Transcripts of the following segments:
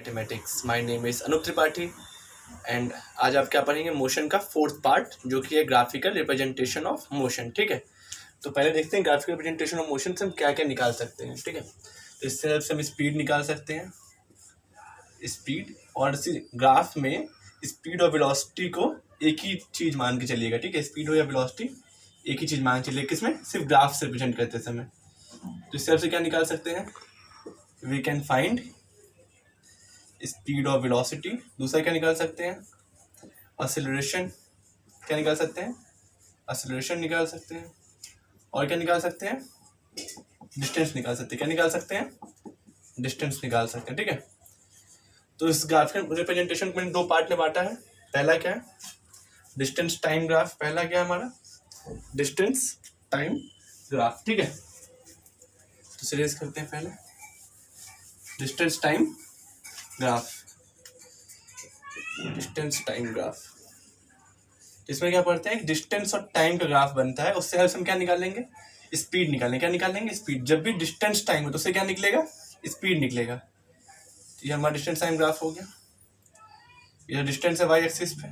Mathematics. My name is Anoop Tripathi and आज आप क्या पढ़ेंगे, मोशन का फोर्थ पार्ट जो कि है ग्राफिकल रिप्रेजेंटेशन ऑफ मोशन। ठीक है, तो पहले देखते हैं ग्राफिकल रिप्रेजेंटेशन ऑफ मोशन से हम क्या क्या निकाल सकते हैं। ठीक है, तो इससे हेल्प से हम स्पीड निकाल सकते हैं, स्पीड, और इसी ग्राफ में स्पीड और वेलोसिटी को एक ही चीज़ मान के चलिएगा। ठीक है, स्पीड हो या वेलोसिटी एक ही चीज़ मान के चलिए, किसमें, सिर्फ ग्राफ से रिप्रेजेंट करते समय। तो इससे हेल्प से क्या निकाल सकते हैं, वी कैन फाइंड स्पीड और वेलोसिटी। दूसरा क्या निकाल सकते हैं, एक्सेलरेशन। क्या निकाल सकते हैं, एक्सेलरेशन निकाल सकते हैं। और क्या निकाल सकते हैं, डिस्टेंस निकाल सकते हैं। क्या निकाल सकते हैं, डिस्टेंस निकाल सकते हैं। ठीक है, तो इस ग्राफिकल रिप्रेजेंटेशन को मैंने दो पार्ट में बांटा है। पहला क्या है, डिस्टेंस टाइम ग्राफ। पहला क्या है हमारा, डिस्टेंस टाइम ग्राफ। ठीक है, तो सीरीज करते हैं पहले distance time graph. Distance time graph, इसमें क्या पढ़ते हैं, डिस्टेंस और टाइम का ग्राफ बनता है। उससे हेल्प हम क्या निकालेंगे, स्पीड निकालेंगे। क्या निकालेंगे, स्पीड। जब भी डिस्टेंस टाइम हो तो उससे क्या निकलेगा, स्पीड निकलेगा। तो ये हमारा डिस्टेंस टाइम ग्राफ हो गया। ये डिस्टेंस है वाई एक्सिस पे,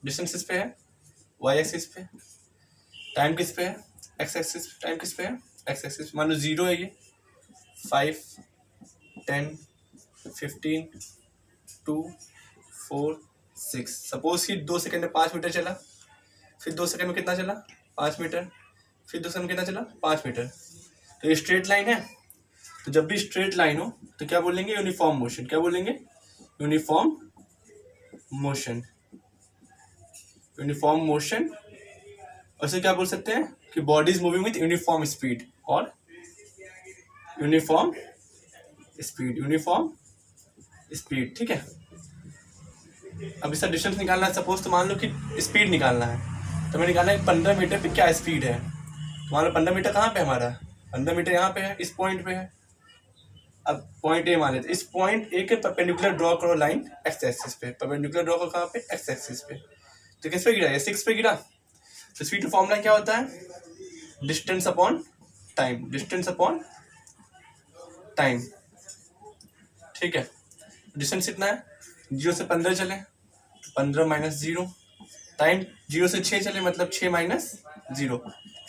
डिस्टेंस इस पे है वाई एक्सिस पे, टाइम किस पे है, एक्स एक्सिस। टाइम किस पे है, एक्स एक्सिस। मान लो 0 है, ये 5, 10, 15, 2, 4, 6। सपोज कि 2 सेकंड में 5 मीटर चला, फिर 2 सेकंड में कितना चला, 5 मीटर, फिर 2 सेकंड में कितना चला, 5 मीटर। तो ये स्ट्रेट लाइन है। तो जब भी स्ट्रेट लाइन हो तो क्या बोलेंगे, यूनिफॉर्म मोशन। क्या बोलेंगे, यूनिफॉर्म मोशन। Uniform motion. और इसे क्या बोल सकते हैं कि body is moving with uniform speed और यूनिफॉर्म स्पीड, यूनिफॉर्म स्पीड। ठीक है, अब इसका डिस्टेंस निकालना है सपोज, तो मान लो कि स्पीड निकालना है, तो मैं निकालना है 15 मीटर पे क्या स्पीड है। तो मान लो 15 मीटर कहाँ पे हमारा, 15 मीटर यहाँ पे है, इस पॉइंट पे है। अब पॉइंट ए मान लेते, इस पॉइंट ए के परपेंडिकुलर ड्रॉ करो लाइन एक्स एक्सिस पे। परपेंडिकुलर ड्रॉ करो कहाँ पे, एक्स एक्सिस पे। तो किस पे गिरा, ये 6 पे गिरा। तो स्पीड का फॉर्मूला क्या होता है, distance upon time, distance upon time. ठीक है, डिस्टेंस कितना है, 0 से 15 चले, 15 माइनस 0। टाइम 0 से 6 चले, मतलब 6 माइनस 0,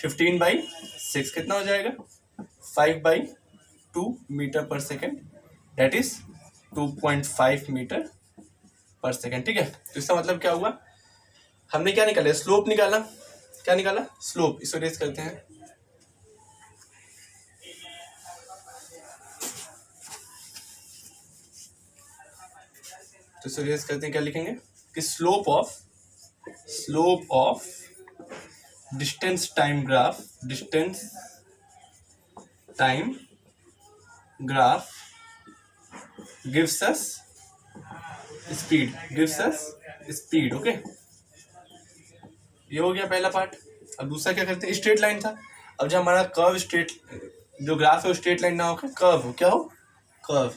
15/6 कितना हो जाएगा, 5/2 मीटर पर सेकेंड, दैट इज 2.5 मीटर पर सेकेंड। ठीक है, तो इसका मतलब क्या हुआ, हमने क्या निकाला, स्लोप निकाला। क्या निकाला, स्लोप। इसको रेस करते हैं, तो इसको रेस करते हैं, क्या लिखेंगे कि slope of distance time graph, distance time graph gives us speed, gives us speed. Okay, ये हो गया पहला पार्ट। अब दूसरा क्या करते हैं, स्ट्रेट लाइन था। अब जब हमारा कर्व स्ट्रेट, जो ग्राफ है वो स्ट्रेट लाइन ना होकर कर्व हो, क्या हो, कर्व।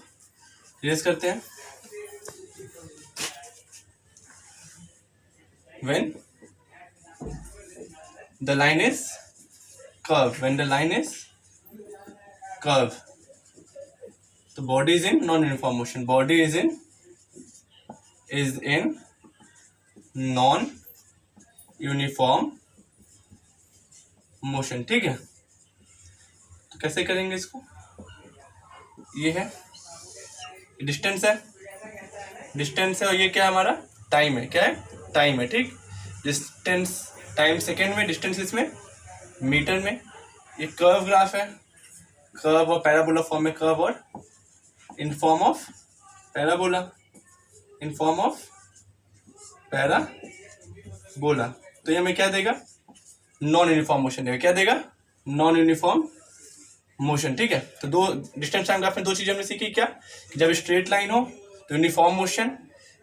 रेस करते हैं, when the line is curve, when the line is curve, the body is in non-uniform motion, body is in non-uniform motion। ठीक है, तो कैसे करेंगे इसको, ये है डिस्टेंस है, डिस्टेंस है, और ये क्या है हमारा, टाइम है। क्या है, टाइम है। ठीक, डिस्टेंस टाइम सेकेंड में, डिस्टेंस इसमें मीटर में। ये कर्व ग्राफ है, कर्व और पैराबोला फॉर्म में, कर्व और in form of parabola, in form of parabola. तो ये हमें क्या देगा, नॉन यूनिफॉर्म मोशन देगा। क्या देगा, नॉन यूनिफॉर्म मोशन। ठीक है, तो दो डिस्टेंस टाइम ग्राफ में दो चीजें हमने सीखी, क्या कि जब स्ट्रेट लाइन हो तो यूनिफॉर्म मोशन,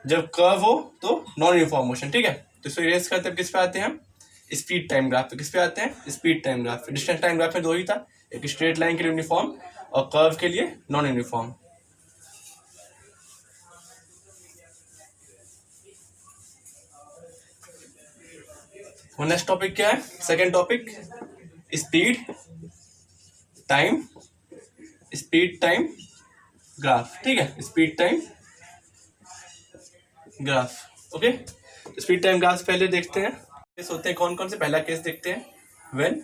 जब कर्व हो तो नॉन यूनिफॉर्म मोशन। ठीक है, तो इसको इरेज करते हैं, किस पे आते हैं हम, स्पीड टाइम ग्राफ पे। किस पे आते हैं, स्पीड टाइम ग्राफ पे। डिस्टेंस टाइम ग्राफ में दो ही था, एक स्ट्रेट लाइन के लिए यूनिफॉर्म और कर्व के लिए नॉन यूनिफॉर्म। नेक्स्ट टॉपिक क्या है, second topic, speed time graph. ठीक है, speed time graph. Okay, speed time graph पहले देखते हैं। केस होते हैं कौन कौन से। पहला केस देखते हैं, when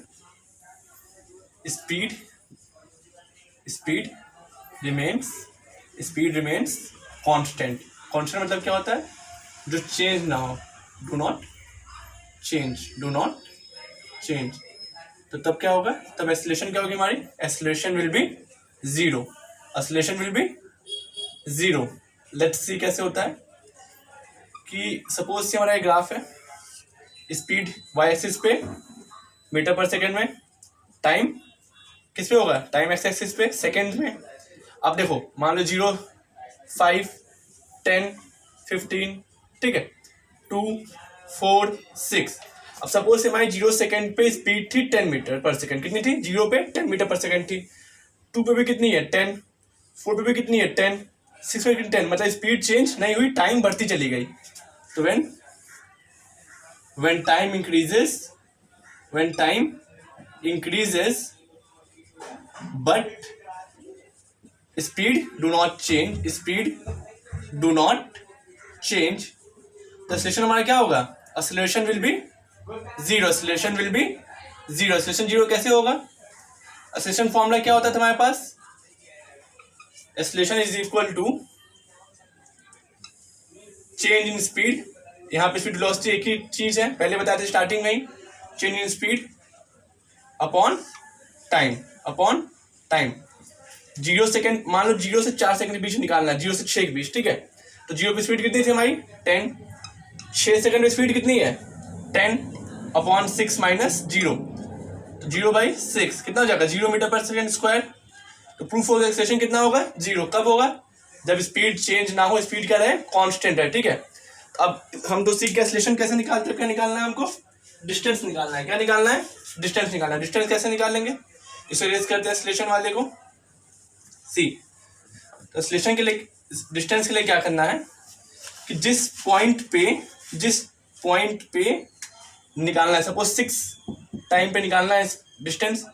speed remains constant. Constant मतलब क्या होता है, जो चेंज ना हो, डू नॉट चेंज। तो तब क्या होगा, तब एक्सेलरेशन क्या होगी हमारी, acceleration will be zero. Let's see कैसे होता है कि सपोज से हमारा एक ग्राफ है, स्पीड वाई एक्सिस पे मीटर पर सेकेंड में, टाइम किस पे होगा, टाइम एक्स एक्सिस पे सेकेंड में। अब देखो मान लो 0, 5, 10, 15, ठीक है, 2, 4, 6। अब सपोज से हमारी 0 सेकेंड पे स्पीड थी 10 मीटर पर सेकेंड। कितनी थी, 0 पे 10 मीटर पर सेकेंड थी। 2 पे भी कितनी है, 10। 4 पे भी कितनी है, 10। 6 पे कितनी, 10। मतलब स्पीड चेंज नहीं हुई, टाइम बढ़ती चली गई। तो when time increases but speed do not change, तो एक्सेलरेशन हमारा क्या होगा, acceleration will be zero. Acceleration zero कैसे होगा, एक्सेलरेशन फॉर्मूला क्या होता है तुम्हारे पास, acceleration is equal to change in speed. यहाँ पे स्पीड वेलोसिटी एक ही चीज है, पहले बताया था स्टार्टिंग में ही, change in speed upon time. 0 second, मान लो 0 से 4 सेकंड के बीच निकालना है, 0 से 6 के बीच, ठीक है। तो 0 पे स्पीड कितनी थी हमारी, 10। 6 सेकंड में स्पीड कितनी है, 10 अपॉन 6 माइनस 0, तो 0/6 कितना हो जाएगा, 0 मीटर पर सेकेंड स्क्वायर। तो प्रूफ ऑफ एक्सेलरेशन कितना होगा, 0। कब होगा, जब स्पीड चेंज ना हो, स्पीड क्या रहे, कांस्टेंट है, ठीक है। अब हम तो सीख के एक्सेलरेशन कैसे निकालते हैं, क्या निकालना है हमको, डिस्टेंस निकालना है। क्या निकालना है, डिस्टेंस निकालना है। डिस्टेंस कैसे निकालेंगे, इसे रेज करते हैं एक्सेलरेशन वाले को, सी। तो एक्सेलरेशन के लिए, डिस्टेंस के लिए क्या करना है कि जिस पॉइंट पे निकालना है, सपोज 6 टाइम पे निकालना है डिस्टेंस,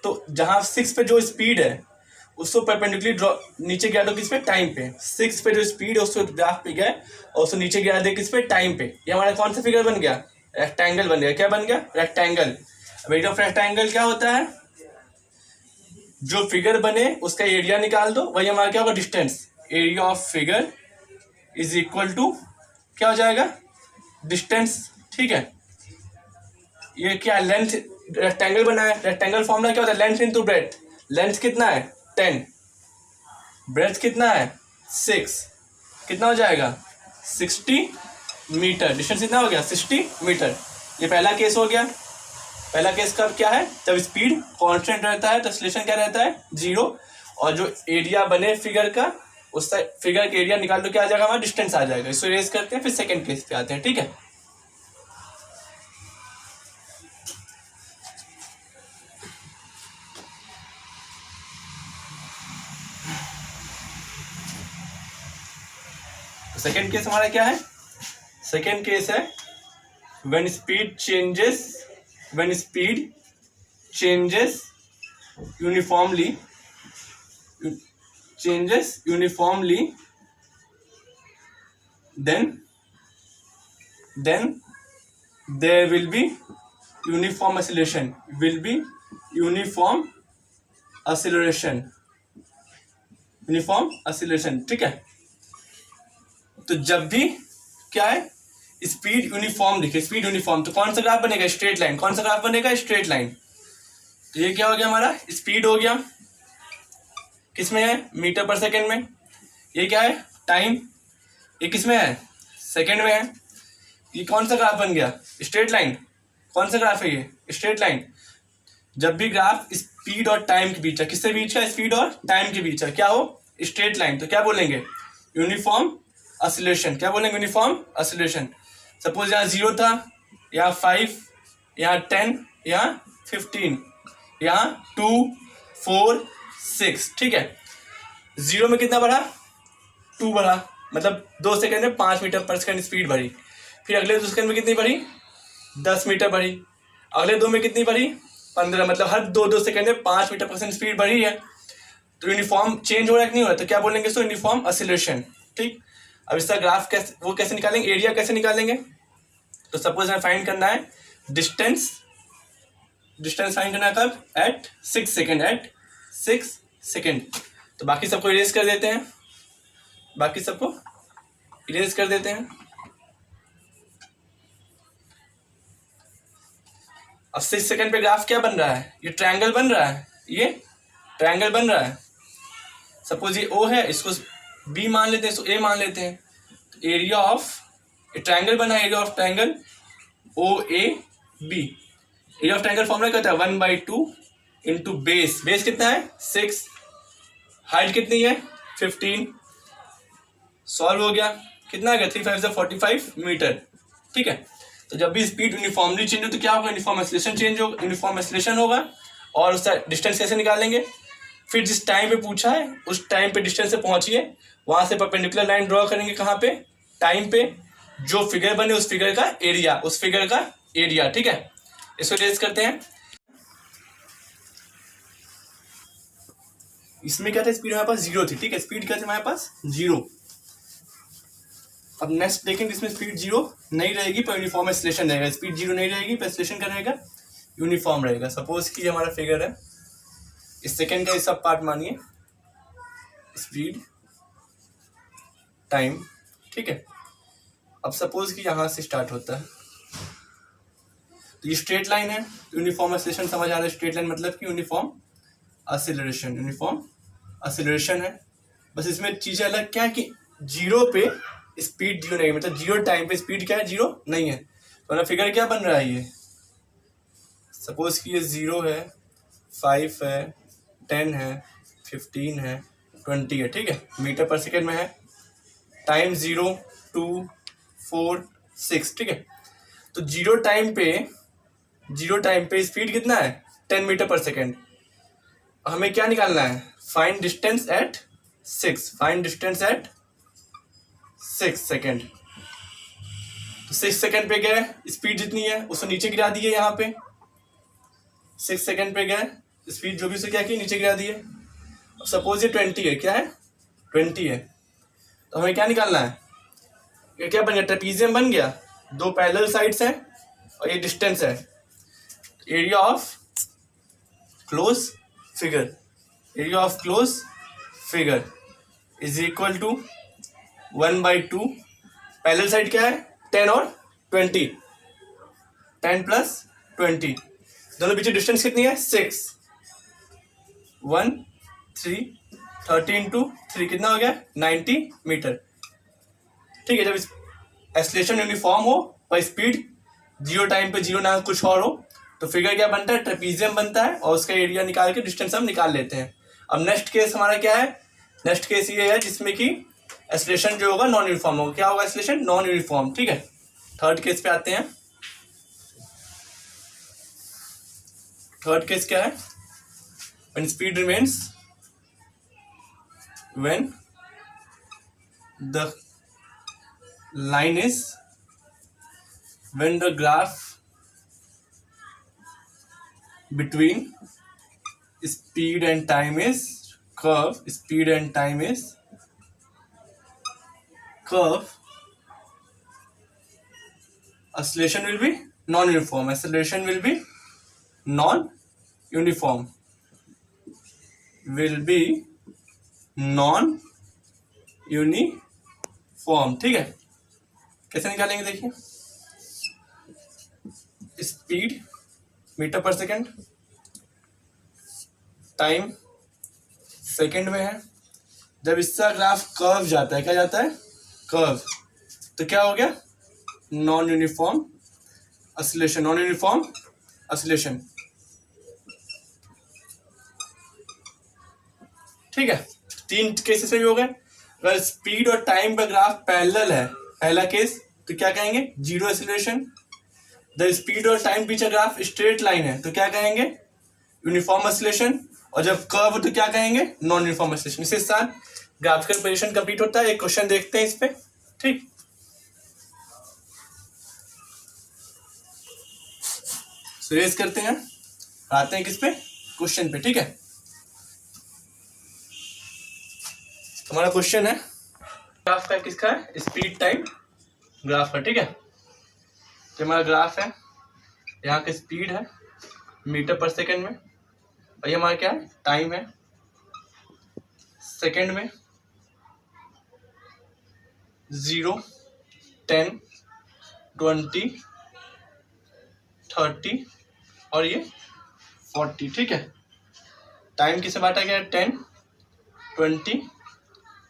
तो जहां 6 पे जो स्पीड है उसको परपेंडिकुलरली ड्रॉ नीचे गिरा दो, किस पे, टाइम पे। 6 पे जो स्पीड है उसको ग्राफ पे गया और उसको नीचे गिरा दे, किस पे, टाइम पे। ये हमारा कौन सा फिगर बन गया, रेक्टेंगल बन गया। क्या बन गया, रेक्टेंगल। एरिया ऑफ रेक्टेंगल क्या होता है, जो फिगर बने उसका एरिया निकाल दो, वही हमारा क्या होगा, distance. Area of figure is equal to क्या हो जाएगा, डिस्टेंस, ठीक है। ये क्या, लेंथ, रेक्टेंगल बना है, रेक्टेंगल फॉर्मूला क्या होता है, लेंथ इनटू ब्रेड्थ। लेंथ कितना है, 10, ब्रेड्थ कितना है, 6, कितना हो जाएगा, 60 मीटर। डिस्टेंस कितना हो गया, 60 मीटर। ये पहला केस हो गया। पहला केस कब क्या है, जब स्पीड कांस्टेंट रहता है तो एक्सेलरेशन क्या रहता है, 0। और जो एरिया बने फिगर का, उस फिगर का एरिया निकाल दो, क्या आ जाएगा हमारा, डिस्टेंस आ जाएगा। इसको रेज करते हैं, फिर सेकंड केस पे आते हैं, ठीक है। सेकेंड केस हमारा क्या है, सेकेंड केस है when speed changes uniformly then there will be uniform acceleration, ठीक है। तो जब भी क्या है, स्पीड यूनिफॉर्म लिखे, स्पीड यूनिफॉर्म, तो कौन सा ग्राफ बनेगा, स्ट्रेट लाइन। कौन सा ग्राफ बनेगा, स्ट्रेट लाइन। तो ये क्या हो गया हमारा, स्पीड हो गया, किसमें है, मीटर पर सेकेंड में। ये क्या है, टाइम, ये किसमें है, सेकेंड में है। ये कौन सा ग्राफ बन गया, स्ट्रेट लाइन। कौन सा ग्राफ है ये, स्ट्रेट लाइन। जब भी ग्राफ स्पीड और टाइम के बीच है, किससे बीच का, स्पीड और टाइम के बीच है, क्या हो, स्ट्रेट लाइन, तो क्या बोलेंगे, यूनिफॉर्म एक्सेलरेशन। क्या बोलेंगे, यूनिफॉर्म एक्सेलरेशन। सपोज यहाँ 0 था, यहाँ 5, यहाँ 10, यहाँ 15, यहाँ 2, 4, 6, ठीक है। 0 में कितना बढ़ा, 2 बढ़ा, मतलब 2 सेकंड में 5 मीटर पर सेकंड स्पीड बढ़ी। फिर अगले 2 सेकंड में कितनी बढ़ी, 10 मीटर बढ़ी। अगले 2 में कितनी बढ़ी, 15, मतलब हर 2 सेकंड में 5 मीटर पर सेकंड स्पीड बढ़ी है। तो यूनिफॉर्म चेंज हो रहा है कि नहीं हो रहा है, तो क्या बोलेंगे इसको, यूनिफॉर्म एक्सेलरेशन, ठीक। अब इसका ग्राफ कैसे निकालेंगे, एरिया कैसे निकालेंगे। तो सपोज हमें फाइंड करना है डिस्टेंस फाइंड करना है कब, एट 6 सेकेंड। तो बाकी सबको इरेज कर देते हैं, अब 6 सेकेंड पे ग्राफ क्या बन रहा है, ये ट्रायंगल बन रहा है, सपोज ये O है, इसको B मान लेते हैं, इसको A मान लेते हैं। तो एरिया ऑफ ट्रायंगल बना है, area of triangle OAB। Area of triangle formula क्या होता है, 1/2 इंटू बेस कितना है 6, हाइट कितनी है 15। सॉल्व हो गया, कितना आ गया 3 5 से 45 मीटर। ठीक है, तो जब भी स्पीड यूनिफॉर्मली चेंज हो तो क्या होगा, यूनिफॉर्म एक्सेलरेशन होगा। और उसका डिस्टेंस कैसे निकालेंगे, फिर जिस टाइम पे पूछा है उस टाइम पे डिस्टेंस से पहुंचिए, वहां से परपेंडिकुलर लाइन ड्रॉ करेंगे, कहाँ पे, टाइम पे, जो फिगर बने उस फिगर का एरिया। ठीक है, इसको टेस्ट करते हैं। इसमें क्या था, स्पीड हमारे पास 0 थी। ठीक है, स्पीड क्या थी हमारे पास 0। अब नेक्स्ट देखेंगे, इसमें स्पीड 0 नहीं रहेगी पर यूनिफॉर्म एक्सेलरेशन रहेगा। स्पीड 0 नहीं रहेगी पर एक्सेलरेशन क्या रहेगा, यूनिफॉर्म रहेगा। सपोज कि हमारा फिगर है, इस सेकेंड का सब पार्ट मानिए, स्पीड, टाइम। ठीक है, अब सपोज कि यहां से स्टार्ट होता है, तो ये स्ट्रेट लाइन है, यूनिफॉर्म एक्सेलरेशन समझ आ रहा है। स्ट्रेट लाइन मतलब कि यूनिफॉर्म एक्सेलरेशन है। बस इसमें चीजें अलग क्या है कि 0 पे स्पीड 0 नहीं, मतलब 0 टाइम पे स्पीड क्या है 0 नहीं है। तो ना फिगर क्या बन रहा है, ये सपोज कि ये 0 है, 5 है, 10 है, 15 है, 20 है। ठीक है, मीटर पर सेकेंड में है, टाइम 0 2 4 6। ठीक है, तो 0 टाइम पे स्पीड कितना है 10 मीटर पर सेकेंड। हमें क्या निकालना है, फाइंड डिस्टेंस एट 6 सेकेंड। तो 6 सेकेंड पे गए, स्पीड जितनी है उसको नीचे गिरा दिए, यहाँ पे 6 सेकेंड पे गए, स्पीड जो भी उसे क्या की नीचे गिरा दिए। अब सपोज ये 20 है, क्या है 20 है, तो हमें क्या निकालना है, ये क्या बन गया, ट्रेपीजियम बन गया, 2 पैरेलल साइड्स हैं और ये डिस्टेंस है। Area of close figure is equal to 1/2, parallel side क्या है 10 और 20, 10 प्लस 20, दोनों बीच डिस्टेंस कितनी है 6, 1 3 30 इंटू 3 कितना हो गया 90 मीटर। ठीक है, जब एक्सेलरेशन यूनिफॉर्म हो पर स्पीड 0 टाइम पे 0 ना कुछ और हो, तो फिगर क्या बनता है, ट्रेपीजियम बनता है, और उसका एरिया निकाल के डिस्टेंस हम निकाल लेते हैं। अब नेक्स्ट केस हमारा क्या है, नेक्स्ट केस ये है जिसमें कि एक्सेलरेशन जो होगा नॉन यूनिफॉर्म होगा। क्या होगा, एक्सेलरेशन नॉन यूनिफॉर्म। ठीक है, थर्ड केस पे आते हैं। थर्ड केस क्या है, when speed remains, when the line is, when the graph between speed and time is curve, acceleration will be non-uniform, ठीक है, कैसे निकालेंगे देखिए, स्पीड मीटर पर सेकेंड, टाइम सेकेंड में है। जब इसका ग्राफ कर्व जाता है, क्या जाता है कर्व, तो क्या हो गया नॉन यूनिफॉर्म एक्सेलरेशन। ठीक है, 3 केसेस में भी हो गए। अगर स्पीड और टाइम का ग्राफ पैरेलल है, पहला केस, तो क्या कहेंगे 0 एक्सेलरेशन। द स्पीड और टाइम बीच ग्राफ स्ट्रेट लाइन है, तो क्या कहेंगे यूनिफॉर्म एक्सेलरेशन। और जब कर्व तो क्या कहेंगे नॉन यूनिफॉर्म एक्सेलरेशन। इसके साथ ग्राफिकल पोजीशन कंप्लीट होता है। एक क्वेश्चन देखते हैं इस पे। ठीक, रेज करते हैं, आते हैं किस पे, क्वेश्चन पे। ठीक है, हमारा क्वेश्चन है ग्राफ का किसका है, स्पीड टाइम ग्राफ का, ठीक है। तो हमारा ग्राफ है, यहाँ का स्पीड है मीटर पर सेकंड में, और ये हमारा क्या है, टाइम है सेकंड में। 0, 10, 20, 30 और ये 40, ठीक है। टाइम किसे बांटा गया है, 10, 20,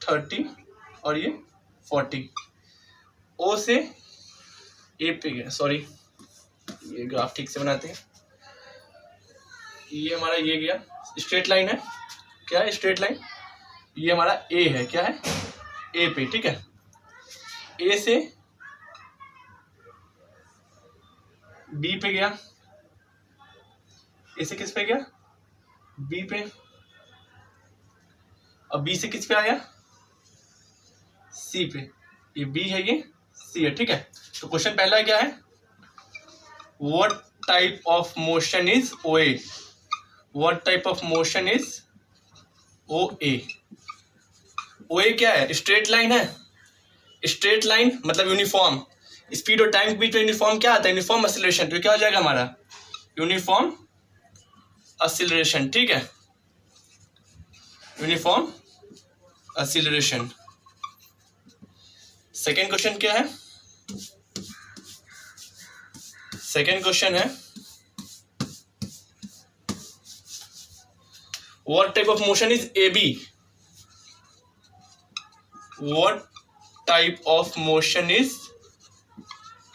30 और ये 40। ओ से ए पे गया, सॉरी ये ग्राफ ठीक से बनाते हैं। ये हमारा ये गया, स्ट्रेट लाइन है, क्या है, स्ट्रेट लाइन। ये हमारा ए है, क्या है, ए पे, ठीक है। ए से बी पे गया, ए से किस पे गया, बी पे, और बी से किस पे आया, सी पे। ये बी है, ये सी है, ठीक है। तो क्वेश्चन पहला क्या है, what type of motion is O A, what type of motion is O A. O A क्या है, स्ट्रेट लाइन है, स्ट्रेट लाइन मतलब यूनिफॉर्म। स्पीड और टाइम के बीच में यूनिफॉर्म क्या आता है, यूनिफॉर्म एक्सीलरेशन। तो क्या हो जाएगा हमारा, यूनिफॉर्म एक्सीलरेशन, ठीक है, यूनिफॉर्म एक्सीलरेशन। सेकेंड क्वेश्चन क्या है, सेकेंड क्वेश्चन है what type of motion is A B, what type of motion is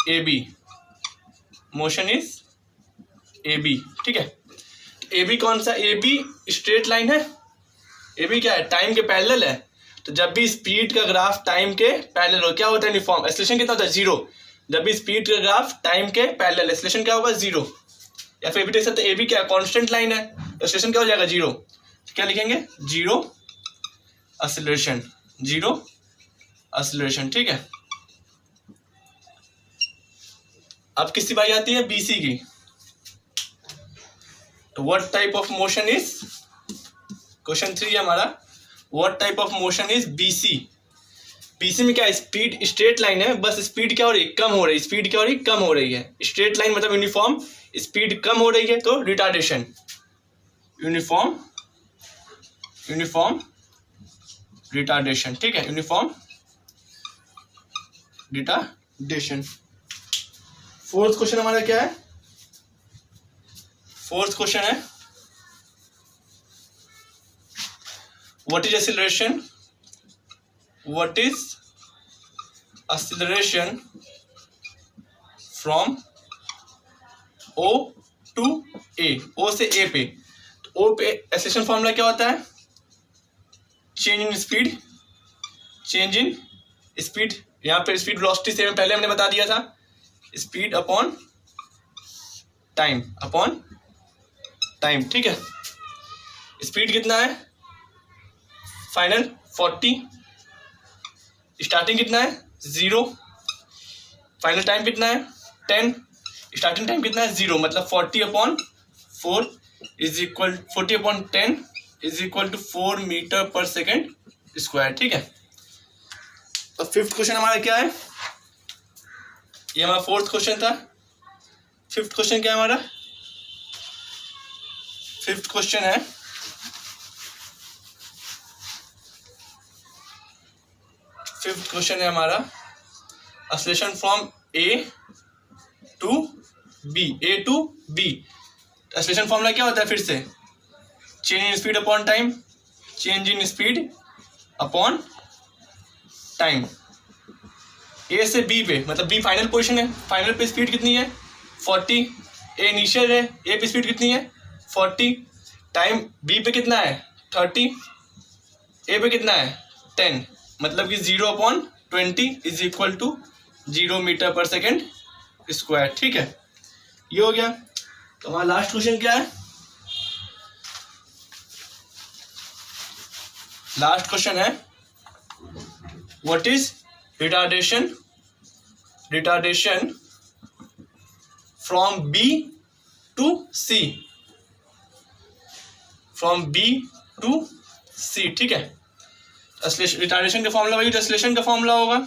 A B, motion is A B, ठीक है। ए बी कौन सा, ए बी स्ट्रेट लाइन है, ए बी क्या है, टाइम के पैरेलल है। तो जब भी स्पीड का ग्राफ टाइम के पैरेलल हो, क्या होता है, यूनिफॉर्म। एक्सीलरेशन कितना होता है, 0। जब भी स्पीड का ग्राफ टाइम के पैरेलल, एक्सीलरेशन क्या होगा, 0। या फिर भी देख सकते हैं, ए बी क्या कांस्टेंट लाइन है, एक्सीलरेशन क्या हो जाएगा, 0। क्या लिखेंगे, 0 एक्सीलरेशन, 0 एक्सीलरेशन, ठीक है। अब किसकी बारी आती है, बीसी की। तो what type of motion is, question 3 है हमारा, what type of motion is BC. BC में क्या, स्पीड स्ट्रेट लाइन है, बस स्पीड क्या हो रही है, कम हो रही है, स्पीड क्या हो रही है, कम हो रही है। स्ट्रेट लाइन मतलब यूनिफॉर्म, स्पीड कम हो रही है तो रिटार्डेशन, यूनिफॉर्म, यूनिफॉर्म रिटार्डेशन, ठीक है, यूनिफॉर्म रिटार्डेशन। फोर्थ क्वेश्चन हमारा क्या है, फोर्थ क्वेश्चन है what is acceleration, what is acceleration from O to A, O से ए पे। तो ओ पे एक्सीलरेशन फॉर्मूला क्या होता है, change in speed, change in speed. यहाँ पे स्पीड वेलोसिटी से पहले हमने बता दिया था, speed upon time, upon time, ठीक है। स्पीड कितना है, फाइनल 40, स्टार्टिंग कितना है, 0, फाइनल टाइम कितना है 10, स्टार्टिंग टाइम कितना है 0, मतलब 40/4 is equal 40/10 is equal to 4 metre पर सेकेंड स्क्वायर, ठीक है। तो फिफ्थ क्वेश्चन हमारा क्या है, ये हमारा फोर्थ क्वेश्चन था। फिफ्थ क्वेश्चन क्या है हमारा, फिफ्थ क्वेश्चन है फिफ्थ क्वेश्चन है हमारा acceleration from A to B, A to B. Acceleration formula क्या होता है, फिर से change in speed upon time, change in speed upon time. A से बी पे, मतलब बी फाइनल पोजीशन है, फाइनल पे स्पीड कितनी है 40, ए इनिशियल है, ए पे स्पीड कितनी है 40, टाइम बी पे कितना है 30, ए पे कितना है 10, मतलब कि 0/20 इज इक्वल टू 0 मीटर पर सेकेंड स्क्वायर, ठीक है। ये हो गया। तो हमारा लास्ट क्वेश्चन क्या है, लास्ट क्वेश्चन है what is retardation, retardation from B to C, from B to C, ठीक है। रिटार्डेशन का फॉर्मूला वही एक्सेलरेशन का फॉर्मूला होगा,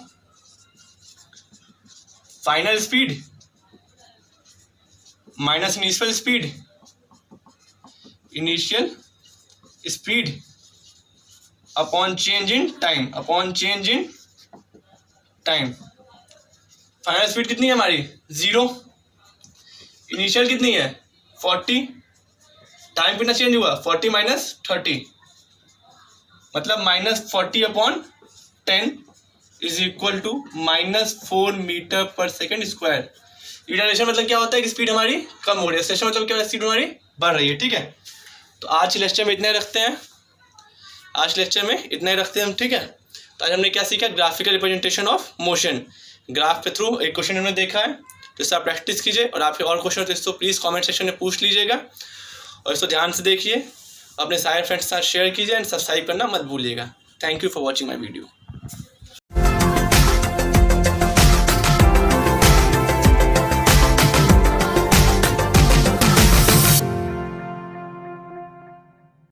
final speed minus initial speed upon change in time. Final speed कितनी है हमारी 0, इनिशियल कितनी है 40, टाइम कितना चेंज हुआ 40 माइनस 30, मतलब -40/10 इज इक्वल टू -4 मीटर पर सेकेंड स्क्वायर। रिटार्डेशन मतलब क्या होता है कि स्पीड हमारी कम हो रही है, एक्सेलरेशन मतलब क्या स्पीड हमारी बढ़ रही है। ठीक है, तो आज के लेक्चर में इतना ही रखते हैं, हम। ठीक है, तो आज हमने क्या सीखा, graphical representation of motion. Graph के थ्रू एक क्वेश्चन हमने देखा है, तो इससे आप प्रैक्टिस कीजिए, और आपके और क्वेश्चन हो तो इसको प्लीज़ कमेंट सेक्शन में पूछ लीजिएगा, और इसको ध्यान से देखिए, अपने सारे फ्रेंड्स के साथ शेयर कीजिए, एंड सब्सक्राइब करना मत भूलिएगा। Thank you for watching my video.